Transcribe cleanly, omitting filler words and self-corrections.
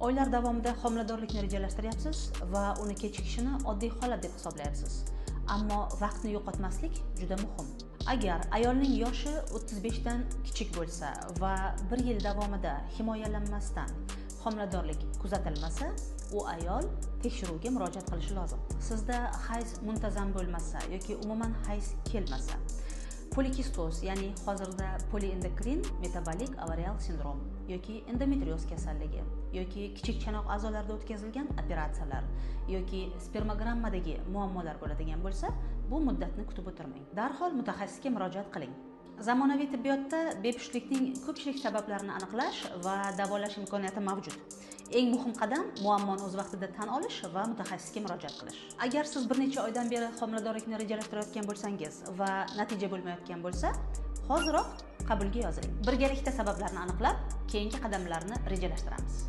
Oylar davomida homiladorlikni rejalashtiryapsiz va uni kechikishini oddiy holat deb hisoblayapsiz. Ammo vaqtni yo'qotmaslik juda muhim. Agar ayolning yoshi 35 dan kichik bo'lsa va 1 yil davomida himoyalanmasdan homiladorlik kuzatilmasa, u ayol tekshiruvga murojaat qilishi lozim. Sizda hayz muntazam bo'lmasa yoki umuman hayz kelmasa, polikistoz, ya'ni hozirda poliendokrin metabolik avarial sindrom yoki endometrioz kasalligi yoki kichik chanoq a'zolarida o'tkazilgan operatsiyalar yoki spermogrammadagi muammolar bo'ladigan bo'lsa, bu muddatni kutib o'tirmang. Darhol mutaxassisga murojaat qiling. Zamonaviy tibbiyotda bepushtlikning ko'pchilik sabablarini aniqlash va davolash imkoniyati mavjud. Eng muhim qadam muammoni o'z vaqtida tan olish va mutaxassisga murojaat qilish. Agar siz bir necha oydan beri homiladorlikni rejalashtirayotgan bo'lsangiz va natija bo'lmayotgan bo'lsa, hoziroq qabulga yoziling. Birgalikda sabablarni aniqlab, keyingi qadamlarni rejalashtiramiz.